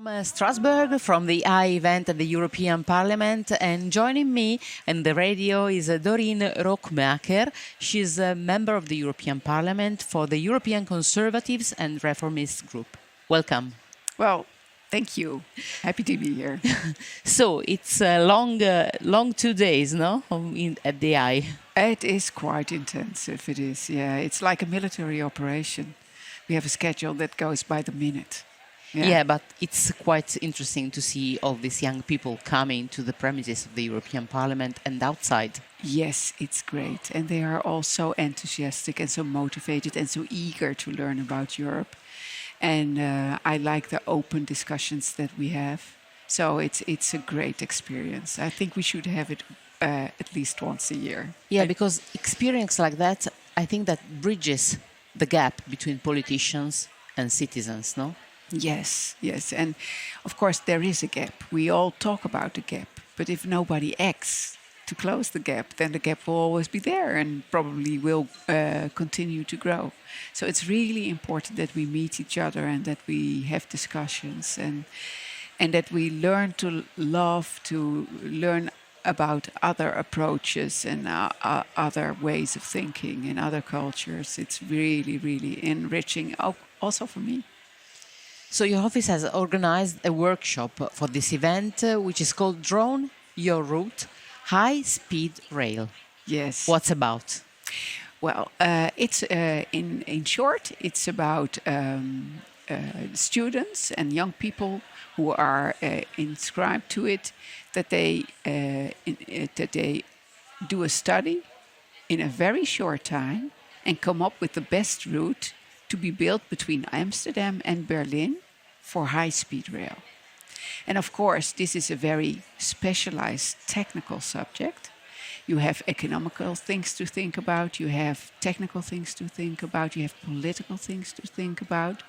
from Strasbourg, from the I event at the European Parliament, and joining me in the radio is Dorien Rookmaker. She's a member of the European Parliament for the European Conservatives and Reformists Group. Welcome. Well, thank you. Happy to be here. So it's a long 2 days, no, at the I. It is quite intensive. It is, yeah. It's like a military operation. We have a schedule that goes by the minute. Yeah, but it's quite interesting to see all these young people coming to the premises of the European Parliament and outside. Yes, it's great. And they are all so enthusiastic and so motivated and so eager to learn about Europe. And I like the open discussions that we have. So it's a great experience. I think we should have it at least once a year. Yeah, because experience like that, I think that bridges the gap between politicians and citizens, no? Yes, yes. And of course, there is a gap. We all talk about the gap. But if nobody acts to close the gap, then the gap will always be there and probably will continue to grow. So it's really important that we meet each other and that we have discussions and that we learn to love, to learn about other approaches and other ways of thinking in other cultures. It's really, really enriching, also for me. So your office has organized a workshop for this event, which is called Drone Your Route, High Speed Rail. Yes. What's about? Well, it's in short, it's about students and young people who are inscribed to it, that they do a study in a very short time and come up with the best route to be built between Amsterdam and Berlin for high-speed rail. And of course, this is a very specialized technical subject. You have economical things to think about, you have technical things to think about, you have political things to think about.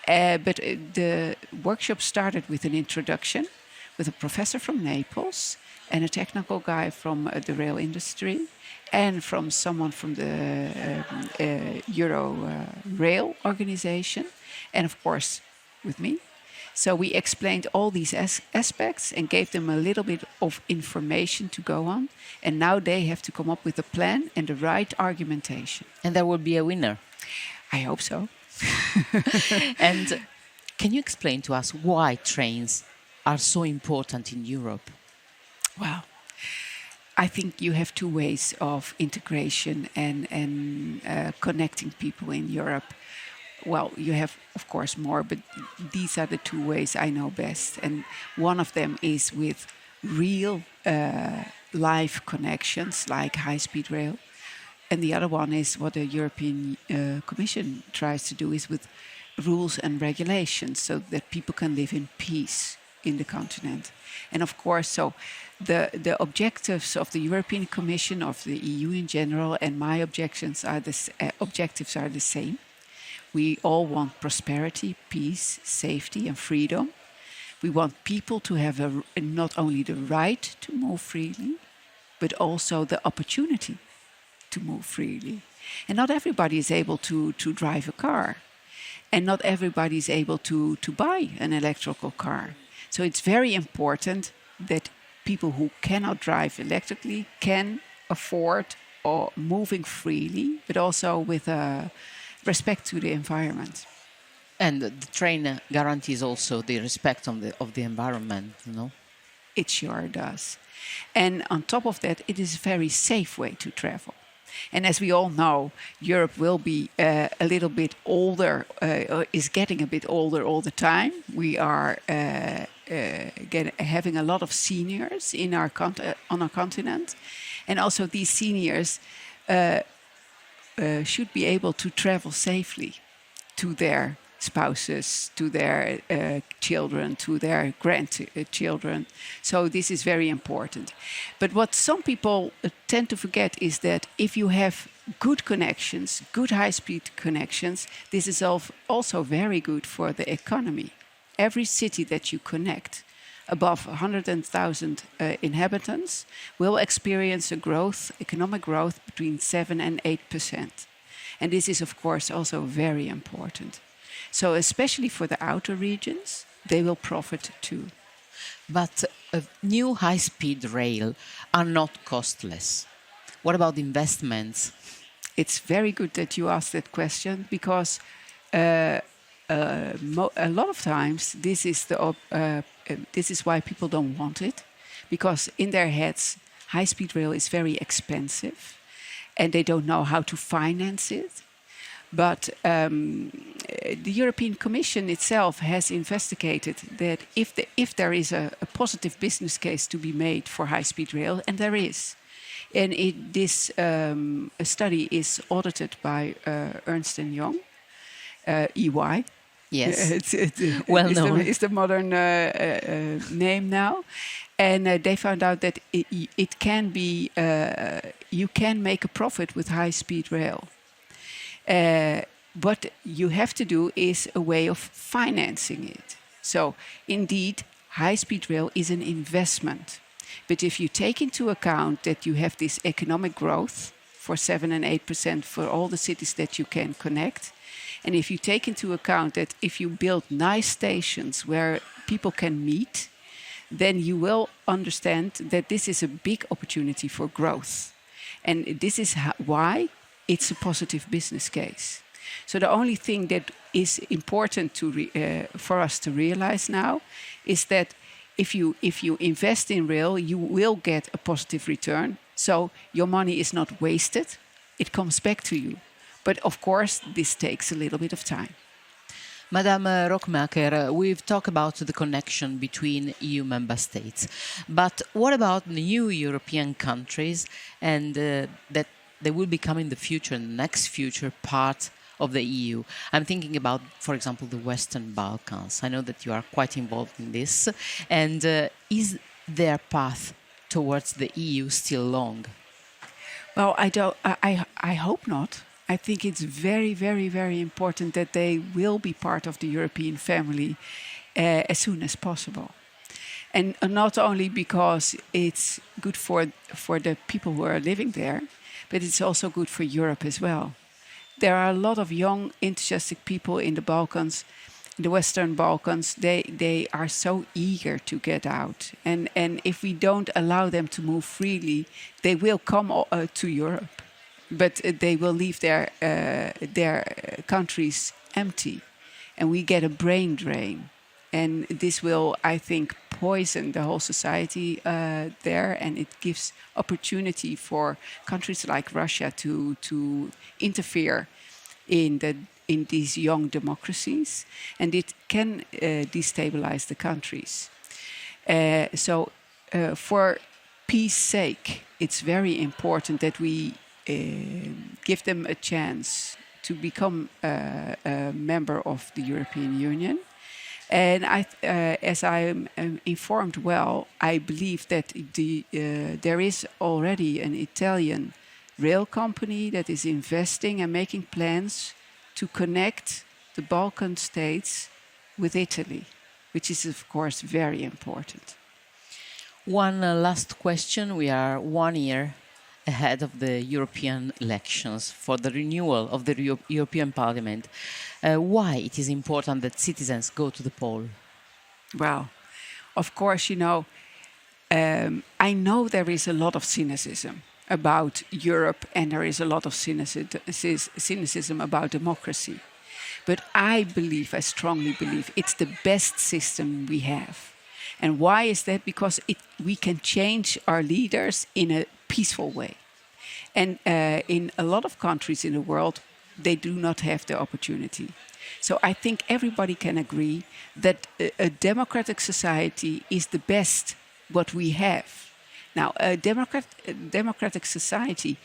But the workshop started with an introduction with a professor from Naples and a technical guy from the rail industry and from someone from the Euro Rail organization, and of course with me. So we explained all these aspects and gave them a little bit of information to go on. And now they have to come up with a plan and the right argumentation. And there will be a winner. I hope so. And can you explain to us why trains are so important in Europe? Well, I think you have two ways of integration and connecting people in Europe. Well, you have, of course, more, but these are the two ways I know best. And one of them is with real live connections, like high-speed rail. And the other one is what the European Commission tries to do, is with rules and regulations, so that people can live in peace in the continent. And of course, so the objectives of the European Commission, of the EU in general, and my objectives are the same. We all want prosperity, peace, safety, and freedom. We want people to have not only the right to move freely, but also the opportunity to move freely. And not everybody is able to drive a car. And not everybody is able to buy an electrical car. So it's very important that people who cannot drive electrically can afford moving freely, but also with respect to the environment. And the train guarantees also the respect of the environment, you know? It sure does. And on top of that, it is a very safe way to travel. And as we all know, Europe will be a little bit older, is getting a bit older all the time. We are having a lot of seniors in on our continent. And also these seniors should be able to travel safely to their spouses, to their children, to their grandchildren. So this is very important. But what some people tend to forget is that if you have good connections, good high-speed connections, this is also very good for the economy. Every city that you connect above 100,000 inhabitants will experience a growth, economic growth between 7 and 8%. And this is, of course, also very important. So especially for the outer regions, they will profit too. But new high-speed rail are not costless. What about investments? It's very good that you asked that question because a lot of times this is why people don't want it, because in their heads high-speed rail is very expensive and they don't know how to finance it. But the European Commission itself has investigated that if there is a positive business case to be made for high-speed rail, and there is, and this study is audited by Ernst and Young, EY. Yes, Well well known. is the modern name now, and they found out that it can be you can make a profit with high-speed rail. What you have to do is a way of financing it. So, indeed, high-speed rail is an investment. But if you take into account that you have this economic growth for 7 and 8% for all the cities that you can connect, and if you take into account that if you build nice stations where people can meet, then you will understand that this is a big opportunity for growth. And this is why it's a positive business case. So the only thing that is important for us to realize now is that if you invest in rail, you will get a positive return. So your money is not wasted; it comes back to you. But of course, this takes a little bit of time. Madame Rookmaker, we've talked about the connection between EU member states. But what about new European countries and that they will become in the future, in the next future, part of the EU? I'm thinking about, for example, the Western Balkans. I know that you are quite involved in this. And is their path towards the EU still long? Well, I hope not. I think it's very, very, very important that they will be part of the European family as soon as possible. And not only because it's good for the people who are living there, but it's also good for Europe as well. There are a lot of young, enthusiastic people in the Balkans, the Western Balkans. They are so eager to get out. And if we don't allow them to move freely, they will come to Europe. But they will leave their countries empty. And we get a brain drain. And this will, I think, poison the whole society there. And it gives opportunity for countries like Russia to interfere in these young democracies. And it can destabilize the countries. So for peace sake, it's very important that we give them a chance to become a member of the European Union. And as I am informed well, I believe that there is already an Italian rail company that is investing and making plans to connect the Balkan states with Italy, which is, of course, very important. One last question. We are 1 year ahead of the European elections for the renewal of the European Parliament. Why it is important that citizens go to the poll? Well, of course, I know there is a lot of cynicism about Europe and there is a lot of cynicism about democracy. But I strongly believe it's the best system we have. And why is that? Because we can change our leaders in a peaceful way. And in a lot of countries in the world, they do not have the opportunity. So I think everybody can agree that a democratic society is the best what we have. Now, a democratic society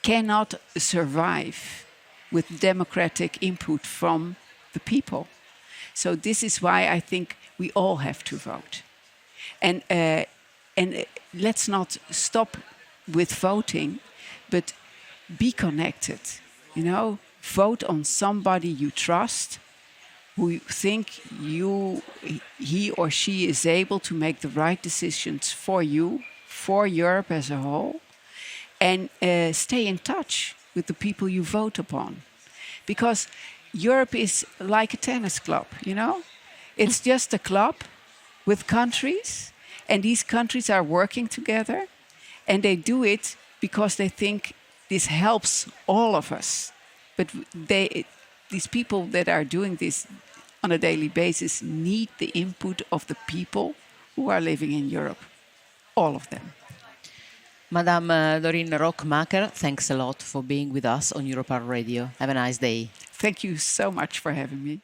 cannot survive with democratic input from the people. So this is why I think we all have to vote. And let's not stop with voting, but be connected. Vote on somebody you trust, who you think he or she is able to make the right decisions for you, for Europe as a whole, and stay in touch with the people you vote upon. Because Europe is like a tennis club, It's just a club with countries, and these countries are working together, and they do it because they think this helps all of us. But these people that are doing this on a daily basis need the input of the people who are living in Europe, all of them. Madame Dorien Rookmaker, thanks a lot for being with us on Europar Radio. Have a nice day. Thank you so much for having me.